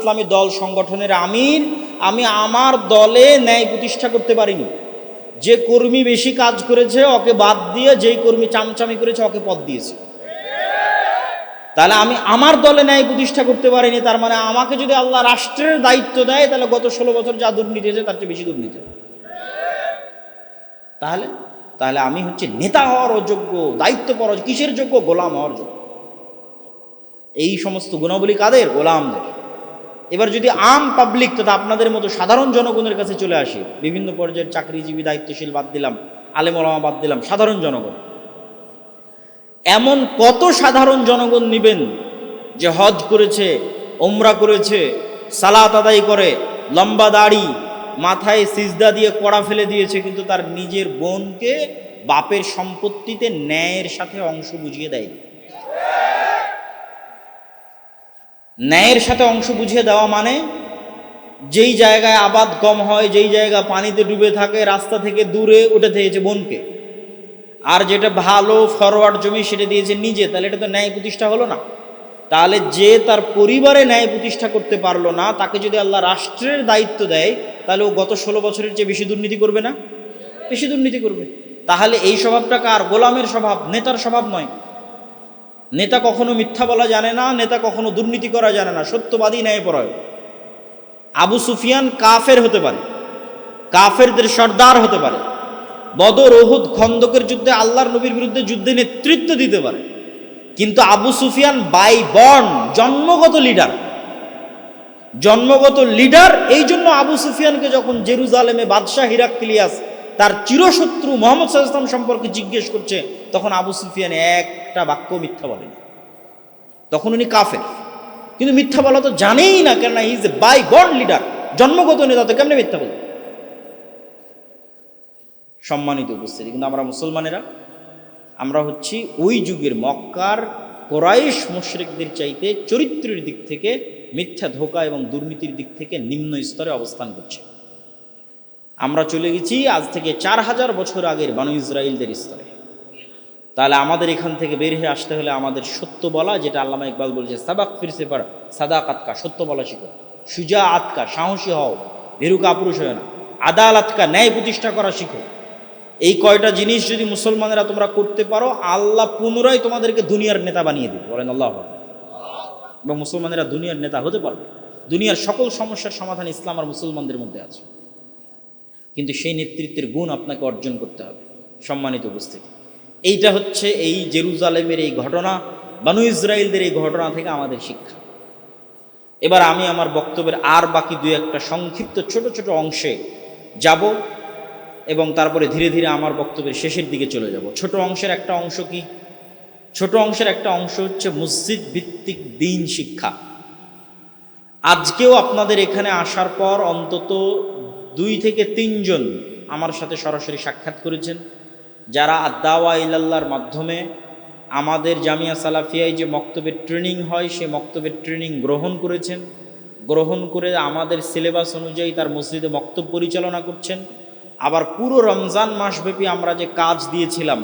ইসলামী দল সংগঠনের আমির, আমি আমার দলে ন্যায় প্রতিষ্ঠা করতে পারিনি। যে কর্মী বেশি কাজ করেছে ওকে বাদ দিয়ে যেই কর্মী চামচামি করেছে ওকে পদ দিয়েছে। তাহলে আমি আমার দলে ন্যায় প্রতিষ্ঠা করতে পারিনি, তার মানে আমাকে যদি আল্লাহ রাষ্ট্রের দায়িত্ব দেয় তাহলে গত 16 বছর যা দুর্নীতি হয়েছে তার চেয়ে বেশি দুর্নীতি। তাহলে তাহলে আমি হচ্ছে নেতা হওয়ার অযোগ্য, দায়িত্বপর কিসের যোগ্য? গোলাম হওয়ার যোগ্য। এই সমস্ত গুণাবলী কাদের? গোলামদের। এবার যদি আম পাবলিক তথা আপনাদের মতো সাধারণ জনগণের কাছে চলে আসি, বিভিন্ন পর্যায়ের চাকরিজীবী দায়িত্বশীল বাদ দিলাম, আলেম ওলামা বাদ দিলাম, সাধারণ জনগণ, এমন কত সাধারণ জনগণ নিবেন যে হজ করেছে, ওমরা করেছে, সালাত আদায় করে, লম্বা দাড়ি, মাথায় সিজদা দিয়ে কড়া ফেলে দিয়েছে, কিন্তু তার নিজের বোনকে বাপের সম্পত্তিতে ন্যায়ের সাথে অংশ বুঝিয়ে দেয়নি। ন্যায়ের সাথে অংশ বুঝিয়ে দেওয়া মানে যেই জায়গায় আবাদ কম হয়, যেই জায়গা পানিতে ডুবে থাকে, রাস্তা থেকে দূরে ওটা দিয়েছে বোনকে, আর যেটা ভালো ফরওয়ার্ড জমি সেটা দিয়েছে নিজে। তাহলে এটা তো ন্যায় প্রতিষ্ঠা হলো না। তাহলে যে তার পরিবারে ন্যায় প্রতিষ্ঠা করতে পারলো না, তাকে যদি আল্লাহ রাষ্ট্রের দায়িত্ব দেয় তাহলে ও গত 16 বছরের চেয়ে বেশি দুর্নীতি করবে না? বেশি দুর্নীতি করবে। তাহলে এই স্বভাবটা কার? গোলামের স্বভাব, নেতার স্বভাব নয়। নেতা কখনো মিথ্যা বলা জানে না, নেতা কখনো দুর্নীতি করা জানে না, সত্যবাদী, ন্যায়পরায়ণ। আবু সুফিয়ান কাফের হতে পারে, কাফেরদের সর্দার হতে পারে, বদর, উহুদ, খন্দকের যুদ্ধে আল্লাহর নবীর বিরুদ্ধে যুদ্ধে নেতৃত্ব দিতে পারে, কিন্তু আবু সুফিয়ান বাই বর্ন জন্মগত লিডার। জন্মগত লিডার। এই জন্য আবু সুফিয়ানকে যখন জেরুজালেমে বাদশাহ হিরাক্লিয়াস তার চিরশত্রু মুহাম্মদ সাল্লাল্লাহু আলাইহি ওয়াসাল্লাম সম্পর্কে জিজ্ঞেস করছে, তখন আবু সুফিয়ান একটা বাক্য মিথ্যা বলেনি। তখন উনি কাফের, কিন্তু মিথ্যা বলা তো জানেই না, কেননা he is a by born leader, জন্মগত নেতা, তো কেমনে মিথ্যা বলে? সম্মানিত উপস্থিতি, কিন্তু আমরা মুসলমানেরা আমরা হচ্ছি ওই যুগের মক্কার কোরাইশ মুশরিকদের চাইতে চরিত্রের দিক থেকে, মিথ্যা, ধোঁকা এবং দুর্নীতির দিক থেকে নিম্ন স্তরে অবস্থান করছে। আমরা চলে গেছি আজ থেকে 4000 বছর আগের বানু ইসরাইলদের স্তরে। তাহলে আমাদের এখান থেকে বের হয়ে আসতে হলে আমাদের সত্য বলা, যেটা আল্লামা ইকবাল বলেছে, সাবাক ফিরসে পার সাদাকাতকা, সত্য বলা শিখো, সুজা আতকা, সাহসী হও, ভীরু কাপুরুষ হয় না, আদালাতকা, ন্যায় প্রতিষ্ঠা করা শিখো। এই কয়টা জিনিস যদি মুসলমানেরা তোমরা করতে পারো, আল্লাহ পুনরায় তোমাদেরকে দুনিয়ার নেতা বানিয়ে দেবে, বলেন আল্লাহ। এবং মুসলমানেরা দুনিয়ার নেতা হতে পারবে। দুনিয়ার সকল সমস্যার সমাধান ইসলাম আর মুসলমানদের মধ্যে আছে, কিন্তু সেই নেতৃত্বের গুণ আপনাকে অর্জন করতে হবে। সম্মানিত উপস্থিতি, এইটা হচ্ছে এই জেরুজালেমের এই ঘটনা, বানু ইসরাইলদের এই ঘটনা থেকে আমাদের শিক্ষা। এবার আমি আমার বক্তব্যের আর বাকি 2-1টা সংক্ষিপ্ত ছোট ছোট অংশে যাব এবং তারপরে ধীরে ধীরে আমার বক্তব্যের শেষের দিকে চলে যাব। ছোট অংশের একটা অংশ কি? ছোট অংশের একটা অংশ হচ্ছে মসজিদ ভিত্তিক দ্বীন শিক্ষা। আজকেও আপনাদের এখানে আসার পর অন্তত 2 থেকে 3 জন আমার সাথে সরাসরি সাক্ষাৎ করেছেন, যারা আদ-দাওয়া ইলাল্লাহর মাধ্যমে আমাদের জামিয়া সালাফিয়ায় যে মক্তবের ট্রেনিং হয় সেই মক্তবের ট্রেনিং গ্রহণ করেছেন, গ্রহণ করে আমাদের সিলেবাস অনুযায়ী তার মসজিদে মক্তব পরিচালনা করছেন। আবার পুরো রমজান মাসব্যাপী আমরা যে কাজ দিয়েছিলাম,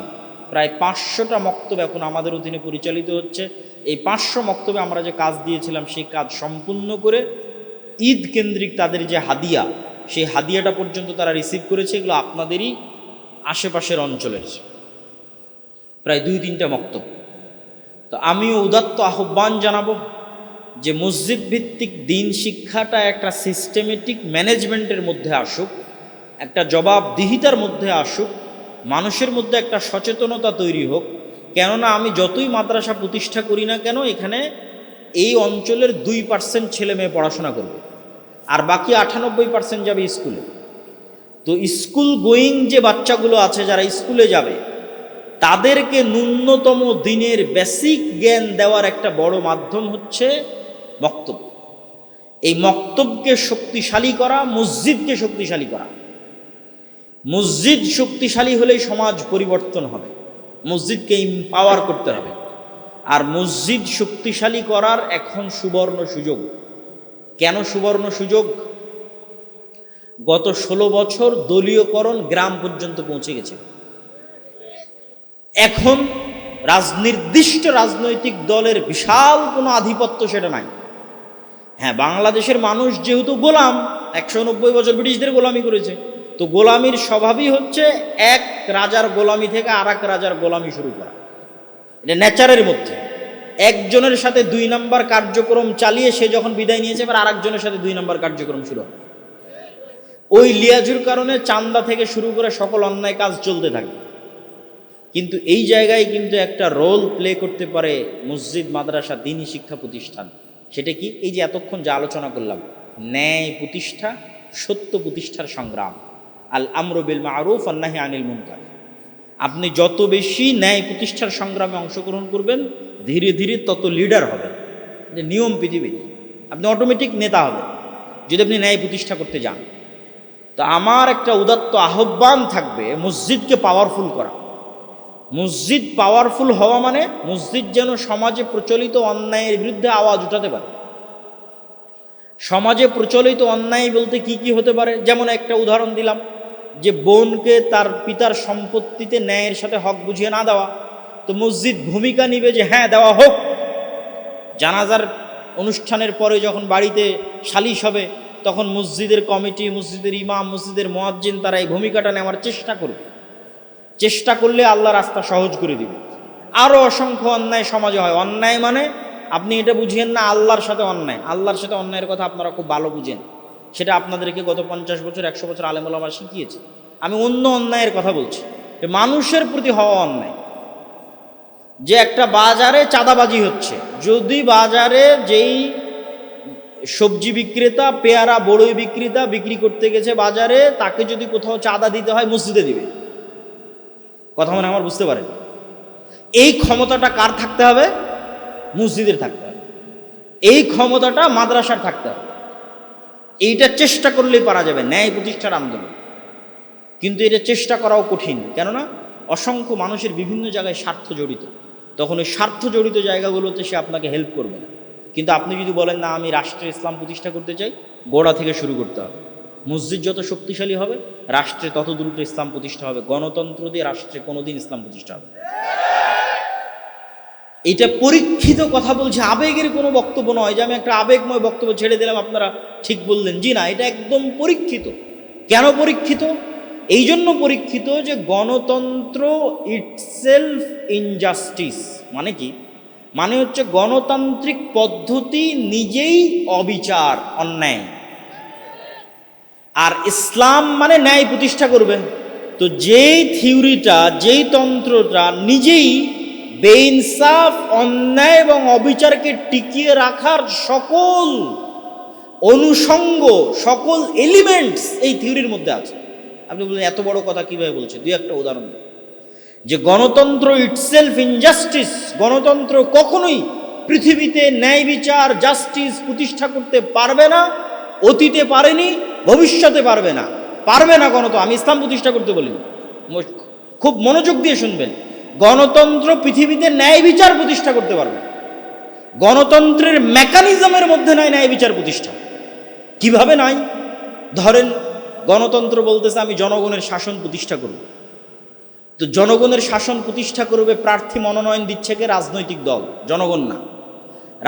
প্রায় 500টা মক্তব এখন আমাদের অধীনে পরিচালিত হচ্ছে। এই 500 মক্তবে আমরা যে কাজ দিয়েছিলাম সেই কাজ সম্পূর্ণ করে ঈদ কেন্দ্রিক তাদের যে হাদিয়া, সেই হাদিয়াটা পর্যন্ত তারা রিসিভ করেছে। এগুলো আপনাদেরই আশেপাশের অঞ্চলের প্রায় 2-3টা মক্তব। তো আমিও উদাত্ত আহ্বান জানাবো যে মসজিদ ভিত্তিক দ্বীন শিক্ষাটা একটা সিস্টেমেটিক ম্যানেজমেন্টের মধ্যে আসুক, একটা জবাবদিহিতার মধ্যে আসুক, মানুষের মধ্যে একটা সচেতনতা তৈরি হোক। কেননা আমি যতই মাদ্রাসা প্রতিষ্ঠা করি না কেন, এখানে এই অঞ্চলের 2% ছেলে মেয়ে পড়াশোনা করবে, আর বাকি 98% যাবে স্কুলে। তো স্কুল গোয়িং যে বাচ্চাগুলো আছে যারা স্কুলে যাবে, তাদেরকে ন্যূনতম দিনের বেসিক জ্ঞান দেওয়ার একটা বড় মাধ্যম হচ্ছে মক্তব। এই মক্তবকে শক্তিশালী করা, মসজিদকে শক্তিশালী করা। মসজিদ শক্তিশালী হলেই সমাজ পরিবর্তন হবে, মসজিদকে এম্পাওয়ার করতে হবে। আর মসজিদ শক্তিশালী করার এখন সুবর্ণ সুযোগ। কেন সুবর্ণ সুযোগ? গত 16 বছর দলীয়করণ গ্রাম পর্যন্ত পৌঁছে গেছে। এখন নির্দিষ্ট রাজনৈতিক দলের বিশাল কোনো আধিপত্য সেটা নাই। হ্যাঁ, বাংলাদেশের মানুষ যেহেতু গোলাম, 190 বছর ব্রিটিশদের গোলামি করেছে, তো গোলামির স্বভাবই হচ্ছে এক রাজার গোলামি থেকে আর এক রাজার গোলামি শুরু করা। এটা নেচারের মধ্যে। একজনের সাথে 2 নম্বর কার্যক্রম চালিয়ে সে যখন বিদায় নিয়েছে, এবার আর একজনের সাথে 2 নম্বর কার্যক্রম শুরু হবে। ওই লিয়াজুর কারণে চান্দা থেকে শুরু করে সকল অন্যায় কাজ চলতে থাকে। কিন্তু এই জায়গায় কিন্তু একটা রোল প্লে করতে পারে মসজিদ, মাদ্রাসা, দ্বীনি শিক্ষা প্রতিষ্ঠান। সেটা কি? এই যে এতক্ষণ যা আলোচনা করলাম, ন্যায় প্রতিষ্ঠা, সত্য প্রতিষ্ঠার সংগ্রাম, আল আমরু বিল মারুফ ওয়ান নাহি আনিল মুনকার। আপনি যত বেশি ন্যায় প্রতিষ্ঠার সংগ্রামে অংশগ্রহণ করবেন, ধীরে ধীরে তত লিডার হবেন। যে নিয়ম পৃথিবীর, আপনি অটোমেটিক নেতা হবেন যদি আপনি ন্যায় প্রতিষ্ঠা করতে যান। তো আমার একটা উদাত্ত আহ্বান থাকবে মসজিদকে পাওয়ারফুল করা। মসজিদ পাওয়ারফুল হওয়া মানে মসজিদ যেন সমাজে প্রচলিত অন্যায়ের বিরুদ্ধে আওয়াজ উঠাতে পারে। সমাজে প্রচলিত অন্যায় বলতে কি কি হতে পারে? যেমন একটা উদাহরণ দিলাম, যে বোনকে তার পিতার সম্পত্তিতে ন্যায়ের সাথে হক বুঝিয়ে না দেওয়া। তো মসজিদ ভূমিকা নিবে যে হ্যাঁ, দেওয়া হোক। জানাজার অনুষ্ঠানের পরে যখন বাড়িতে সালিশ হবে, তখন মসজিদের কমিটি, মসজিদের ইমাম, মসজিদের মুয়াজ্জিন তারা এই ভূমিকাটা নেওয়ার চেষ্টা করবে। চেষ্টা করলে আল্লাহ রাস্তা সহজ করে দিবে। আরও অসংখ্য অন্যায় সমাজে হয়। অন্যায় মানে আপনি এটা বুঝিয়েন না আল্লাহর সাথে অন্যায়। আল্লাহর সাথে অন্যায়ের কথা আপনারা খুব ভালো বুঝেন, সেটা আপনাদেরকে গত 50 বছর 100 বছর আলেম ওলামা শিখিয়েছে। আমি অন্য অন্যায়ের কথা বলছি, মানুষের প্রতি হওয়া অন্যায়। যে একটা বাজারে চাঁদাবাজি হচ্ছে, যদি বাজারে যেই সবজি বিক্রেতা, পেয়ারা বড়ই বিক্রেতা বিক্রি করতে গেছে বাজারে, তাকে যদি কোথাও চাঁদা দিতে হয়, মসজিদে দিবে। কথা মনে আমার বুঝতে পারেন? এই ক্ষমতাটা কার থাকতে হবে? মসজিদের থাকতে হবে। এই ক্ষমতাটা মাদ্রাসার থাকতে হবে। এইটা চেষ্টা করলেই পারা যাবে, ন্যায় প্রতিষ্ঠার আন্দোলন। কিন্তু এটা চেষ্টা করাও কঠিন, কেননা অসংখ্য মানুষের বিভিন্ন জায়গায় স্বার্থ জড়িত। তখন ওই স্বার্থ জড়িত জায়গাগুলোতে সে আপনাকে হেল্প করবে না। কিন্তু আপনি যদি বলেন না, আমি রাষ্ট্রে ইসলাম প্রতিষ্ঠা করতে চাই, গোড়া থেকে শুরু করতে হবে। মসজিদ যত শক্তিশালী হবে, রাষ্ট্রে তত দ্রুত ইসলাম প্রতিষ্ঠা হবে। গণতন্ত্র দিয়ে রাষ্ট্রে কোনোদিন ইসলাম প্রতিষ্ঠা হবে। এটা পরীক্ষিত কথা বলছে, আবেগের কোনো বক্তব্য নয় যে আমি একটা আবেগময় বক্তব্য ছেড়ে দিলাম আপনারা ঠিক বললেন। জি না, এটা একদম পরীক্ষিত। কেন পরীক্ষিত? এই জন্য পরীক্ষিত যে গণতন্ত্র ইটসেলফ ইনজাস্টিস। মানে কি? মানে হচ্ছে গণতান্ত্রিক পদ্ধতি নিজেই অবিচার, অন্যায়। আর ইসলাম মানে ন্যায় প্রতিষ্ঠা করবে। তো যেই থিওরিটা, যেই তন্ত্রটা নিজেই বেইনসাফ, অন্যায় এবং অবিচারকে টিকিয়ে রাখার সকল অনুষঙ্গ, সকল এলিমেন্টস এই থিওরির মধ্যে আছে। আপনি বললেন এত বড় কথা কিভাবে বলছে? দুই একটা উদাহরণ দেন। যে গণতন্ত্র ইটসেলফ ইনজাস্টিস, গণতন্ত্র কখনোই পৃথিবীতে ন্যায় বিচার, জাস্টিস প্রতিষ্ঠা করতে পারবে না। অতীতে পারেনি, ভবিষ্যতে পারবে না। পারবে না গণতন্ত্র। আমি ইসলাম প্রতিষ্ঠা করতে বলিনি, খুব মনোযোগ দিয়ে শুনবেন। গণতন্ত্র পৃথিবীতে ন্যায় বিচার প্রতিষ্ঠা করতে পারবে। গণতন্ত্রের মেকানিজমের মধ্যে নাই ন্যায় বিচার প্রতিষ্ঠা। কিভাবে নাই? ধরেন গণতন্ত্র বলতেছে আমি জনগণের শাসন প্রতিষ্ঠা করব। তো জনগণের শাসন প্রতিষ্ঠা করবে, প্রার্থী মনোনয়ন দিচ্ছে কে? রাজনৈতিক দল, জনগণ না।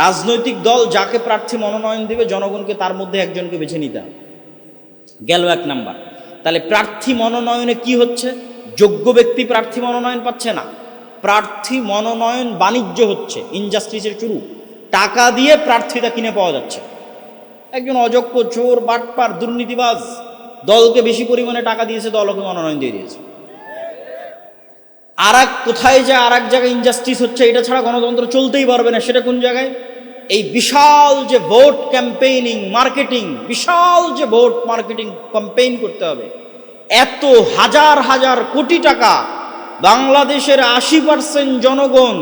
রাজনৈতিক দল যাকে প্রার্থী মনোনয়ন দেবে, জনগণকে তার মধ্যে একজনকে বেছে নিতে হবে। গেল 1 নাম্বার। তাহলে প্রার্থী মনোনয়নে কি হচ্ছে? যোগ্য ব্যক্তি প্রার্থী মনোনয়ন পাচ্ছে না। প্রার্থী মনোনয়ন বাণিজ্য হচ্ছে, ইনজাস্টিসের শুরু। টাকা দিয়ে প্রার্থীটা কিনে পাওয়া যাচ্ছে। একজন অযোগ্য, চোর, বাটপার, দুর্নীতিবাজ দলকে বেশি পরিমাণে টাকা দিয়েছে, দলকে মনোনয়ন দিয়ে দিয়েছে। আর এক কোথায় যে আর এক জায়গায় ইনজাস্টিস হচ্ছে, এটা ছাড়া গণতন্ত্র চলতেই পারবে না। সেটা কোন জায়গায়? এই বিশাল যে ভোট ক্যাম্পেইনিং, মার্কেটিং, বিশাল যে ভোট মার্কেটিং ক্যাম্পেইন করতে হবে, এত হাজার হাজার কোটি টাকা বাংলাদেশের 80% জনগণ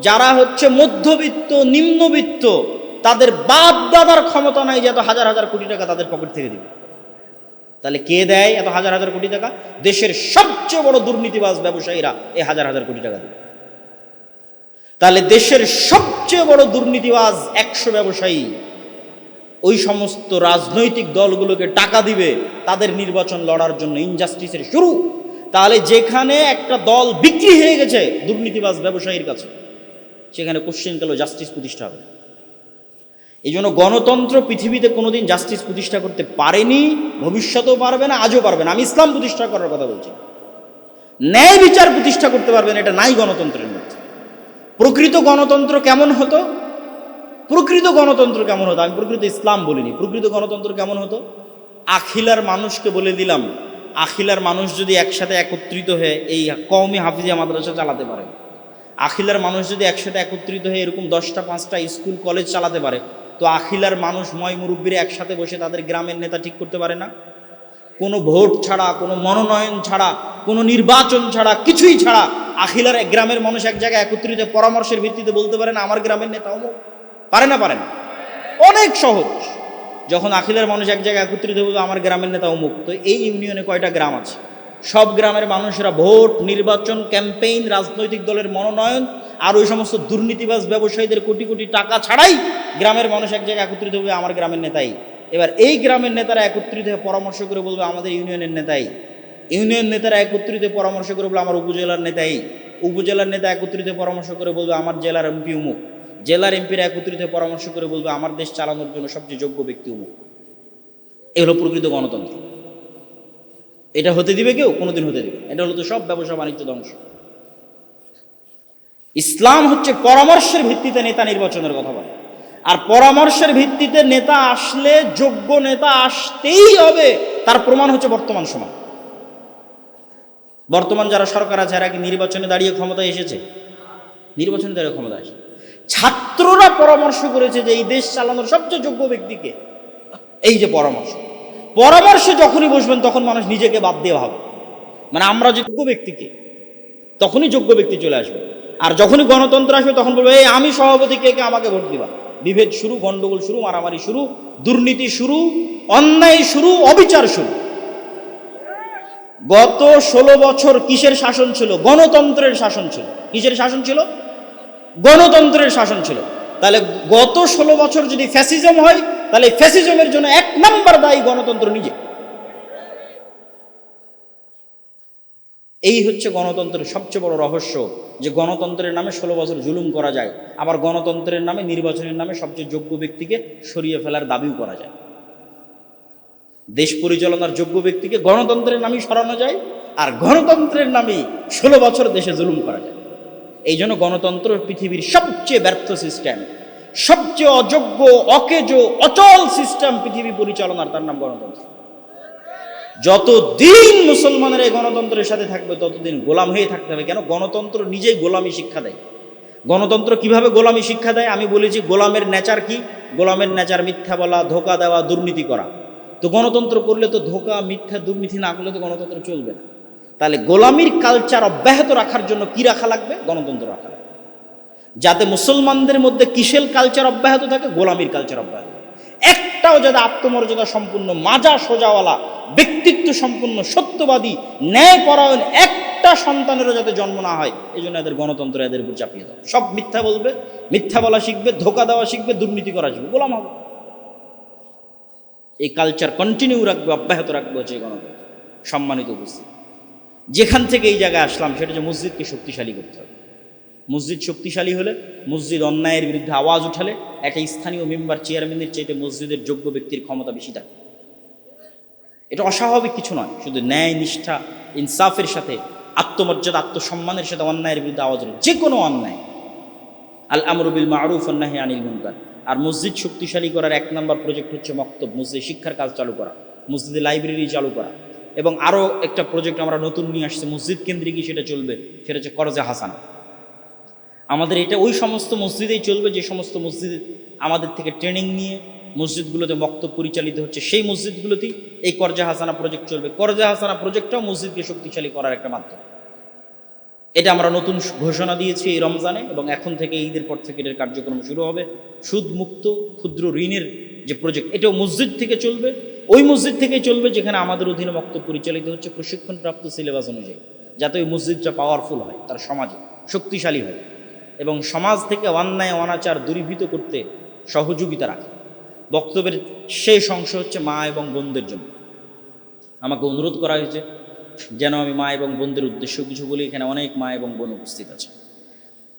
যারা হচ্ছে মধ্যবিত্ত, নিম্নবিত্ত, তাদের বাপ দাদার ক্ষমতা নাই যে এত হাজার হাজার কোটি টাকা তাদের পকেট থেকে দিবে। তাহলে কে দেয় এত হাজার হাজার কোটি টাকা? দেশের সবচেয়ে বড় দুর্নীতিবাজ ব্যবসায়ীরা এই হাজার হাজার কোটি টাকা দেবে। তাহলে দেশের সবচেয়ে বড় দুর্নীতিবাজ 100 ব্যবসায়ী ওই সমস্ত রাজনৈতিক দলগুলোকে টাকা দিবে তাদের নির্বাচন লড়ার জন্য। ইনজাস্টিসের শুরু। তাহলে যেখানে একটা দল বিক্রি হয়ে গেছে দুর্নীতিবাজ ব্যবসায়ীর কাছে, সেখানে কোশ্চেন কালো জাস্টিস প্রতিষ্ঠা হবে। এই জন্য গণতন্ত্র পৃথিবীতে কোনোদিন জাস্টিস প্রতিষ্ঠা করতে পারেনি, ভবিষ্যতেও পারবে না, আজও পারবে না। আমি ইসলাম প্রতিষ্ঠা করার কথা বলছি। ন্যায় বিচার প্রতিষ্ঠা করতে পারবে না, এটা নাই গণতন্ত্রের মধ্যে। প্রকৃত গণতন্ত্র কেমন হতো? প্রকৃত গণতন্ত্র কেমন হতো? আমি প্রকৃত ইসলাম বলিনি। প্রকৃত গণতন্ত্র কেমন হতো? আখিলার মানুষকে বলে দিলাম, আখিলার মানুষ যদি একসাথে একত্রিত হয়ে এই কওমি হাফিজিয়া মাদ্রাসা চালাতে পারে, আখিলার মানুষ যদি একসাথে একত্রিত হয়ে এরকম 10টা 5টা স্কুল কলেজ চালাতে পারে, তো আখিলার মানুষ ময় মুরব্বীরা একসাথে বসে তাদের গ্রামের নেতা ঠিক করতে পারে না? কোনো ভোট ছাড়া, কোনো মনোনয়ন ছাড়া, কোনো নির্বাচন ছাড়া, কিছুই ছাড়া আখিলার গ্রামের মানুষ এক জায়গায় একত্রিত পরামর্শের ভিত্তিতে বলতে পারে না আমার গ্রামের নেতা অমুক? পারে না? পারে না? অনেক সহজ। যখন আখিলার মানুষ এক জায়গায় একত্রিত বলবে আমার গ্রামের নেতা অমুক, তো এই ইউনিয়নে কয়টা গ্রাম আছে? সব গ্রামের মানুষেরা ভোট, নির্বাচন, ক্যাম্পেইন, রাজনৈতিক দলের মনোনয়ন আর ওই সমস্ত দুর্নীতিবাজ ব্যবসায়ীদের কোটি কোটি টাকা ছাড়াই গ্রামের মানুষ এক জায়গায় একত্রিত হবে আমার গ্রামের নেতাই। এবার এই গ্রামের নেতারা একত্রিত হয়ে পরামর্শ করে বলবে আমাদের ইউনিয়নের নেতাই, ইউনিয়ন নেতারা একত্রিত পরামর্শ করে বলবে আমার উপজেলার নেতাই, উপজেলার নেতা একত্রিত পরামর্শ করে বলবে আমার জেলার এমপি উমুক, জেলার এমপিরা একত্রিত পরামর্শ করে বলবে আমার দেশ চালানোর জন্য সবচেয়ে যোগ্য ব্যক্তি উমুক। এ হলো প্রকৃত গণতন্ত্র। এটা হতে দিবে কেউ? কোনোদিন হতে দিবে? এটা হলো তো সব ব্যবসা বাণিজ্য ধ্বংস। ইসলাম হচ্ছে পরামর্শের ভিত্তিতে নেতা নির্বাচনের কথা বলে, আর পরামর্শের ভিত্তিতে নেতা আসলে, যোগ্য নেতা আসতেই হবে। তার প্রমাণ হচ্ছে বর্তমান সময়। বর্তমান যারা সরকার আছে এরা কি নির্বাচনে দাঁড়িয়ে ক্ষমতায় এসেছে? নির্বাচনে দাঁড়িয়ে ক্ষমতায় আসে ছাত্ররা পরামর্শ করেছে যে এই দেশ চালানোর সবচেয়ে যোগ্য ব্যক্তিকে। এই যে পরামর্শে যখনই বসবেন তখন মানুষ নিজেকে বাদ দিয়ে ভাবে, মানে আমরা যোগ্য ব্যক্তিকে, তখনই যোগ্য ব্যক্তি চলে আসবে। আর যখনই গণতন্ত্র আসবে তখন বলবে এই আমি সভাপতি, কে কে আমাকে ভোট দিবা। বিভেদ শুরু, গন্ডগোল শুরু, মারামারি শুরু, দুর্নীতি শুরু, অন্যায় শুরু, অবিচার শুরু। গত 16 বছর কিসের শাসন ছিল? গণতন্ত্রের শাসন ছিল। কিসের শাসন ছিল? গণতন্ত্রের শাসন ছিল। তাহলে গত 16 বছর যদি ফ্যাসিজম হয়, তাহলে ফ্যাসিজমের জন্য 1 নাম্বার দায়ী গণতন্ত্র নিজে। এই হচ্ছে গণতন্ত্রের সবচেয়ে বড় রহস্য, যে গণতন্ত্রের নামে 16 বছর জুলুম করা যায়, আবার গণতন্ত্রের নামে, নির্বাচনের নামে সবচেয়ে যোগ্য ব্যক্তিকে সরিয়ে ফেলার দাবিও করা যায়। দেশ পরিচালনার যোগ্য ব্যক্তিকে গণতন্ত্রের নামেই সরানো যায়, আর গণতন্ত্রের নামেই 16 বছর দেশে জুলুম করা যায়। এই জন্য গণতন্ত্র পৃথিবীর সবচেয়ে ব্যর্থ সিস্টেম, সবচেয়ে অযোগ্য, অকেজ, অচল সিস্টেম পৃথিবী পরিচালনার, তার নাম গণতন্ত্র। যতদিন মুসলমানের এই গণতন্ত্রের সাথে থাকবে ততদিন গোলাম হয়ে থাকতে হবে। কেন? গণতন্ত্র নিজেই গোলামি শিক্ষা দেয়। গণতন্ত্র কিভাবে গোলামি শিক্ষা দেয়? আমি বলেছি গোলামের নেচার কি? গোলামের নেচার মিথ্যা বলা, ধোকা দেওয়া, দুর্নীতি করা। তো গণতন্ত্র করলে তো ধোকা, মিথ্যা, দুর্নীতি না করলে তো গণতন্ত্র চলবে না। তাহলে গোলামির কালচার অব্যাহত রাখার জন্য কি রাখা লাগবে? গণতন্ত্র রাখা লাগবে, যাতে মুসলমানদের মধ্যে কিসের কালচার অব্যাহত থাকে? গোলামির কালচার অব্যাহত। একটাও যাতে আত্মমর্যাদা সম্পূর্ণ, মাজা সোজাওয়ালা, ব্যক্তিত্ব সম্পূর্ণ, সত্যবাদী, ন্যায়পরায়ণ একটা সন্তানেরও যাতে জন্ম না হয়, এই জন্য এদের গণতন্ত্র এদের উপর চাপিয়ে দাও। সব মিথ্যা বলবে, মিথ্যা বলা শিখবে, ধোকা দেওয়া শিখবে, দুর্নীতি করা শিখবে, গোলাম হবে। এই কালচার কন্টিনিউ রাখবে, অব্যাহত রাখবে হচ্ছে গণতন্ত্র। সম্মানিত উপস্থিতি, যেখান থেকে এই জায়গায় আসলাম সেটা হচ্ছে মসজিদকে শক্তিশালী করতে হবে। মসজিদ শক্তিশালী হলে, মসজিদ অন্যায়ের বিরুদ্ধে আওয়াজ উঠালে, একটা স্থানীয় মেম্বার, চেয়ারম্যানের চাইতে মসজিদের যোগ্য ব্যক্তির ক্ষমতা বেশি থাকে। এটা অস্বাভাবিক কিছু নয়। শুধু ন্যায়, নিষ্ঠা, ইনসাফের সাথে, আত্মমর্যাদা, আত্মসম্মানের সাথে অন্যায়ের বিরুদ্ধে আওয়াজ উঠে, যে কোনো অন্যায়। আল আমরু বিল মারুফ ওয়ান নাহি আনিল মুনকার। আর মসজিদ শক্তিশালী করার 1 নম্বর প্রজেক্ট হচ্ছে মক্তব, মসজিদে শিক্ষার কাজ চালু করা, মসজিদে লাইব্রেরি চালু করা। এবং আরও একটা প্রজেক্ট আমরা নতুন নিয়ে আসছি, মসজিদ কেন্দ্রিকই সেটা চলবে, সেটা হচ্ছে করজে হাসানা। আমাদের এটা ওই সমস্ত মসজিদেই চলবে যে সমস্ত মসজিদ আমাদের থেকে ট্রেনিং নিয়ে মসজিদগুলোতে মক্তব পরিচালিত হচ্ছে, সেই মসজিদগুলোতেই এই করজে হাসানা প্রজেক্ট চলবে। করজে হাসানা প্রজেক্টটাও মসজিদকে শক্তিশালী করার একটা মাধ্যম। এটা আমরা নতুন ঘোষণা দিয়েছি এই রমজানে, এবং এখন থেকে ঈদের পর থেকে এটার কার্যক্রম শুরু হবে। সুদমুক্ত ক্ষুদ্র ঋণের যে প্রজেক্ট, এটাও মসজিদ থেকে চলবে। ওই মসজিদ থেকেই চলবে যেখানে আমাদের অধীনে মক্তব পরিচালিত হচ্ছে, প্রশিক্ষণপ্রাপ্ত সিলেবাস অনুযায়ী, যাতে ওই মসজিদটা পাওয়ারফুল হয়, তার সমাজে শক্তিশালী হয় এবং সমাজ থেকে অন্যায় অনাচার দূরীভূত করতে সহযোগিতা রাখে। বক্তব্যের শেষ অংশ হচ্ছে মা এবং বোনদের জন্য। আমাকে অনুরোধ করা হয়েছে যেন আমি মা এবং বোনদের উদ্দেশ্য কিছু বলি। এখানে অনেক মা এবং বোন উপস্থিত আছে।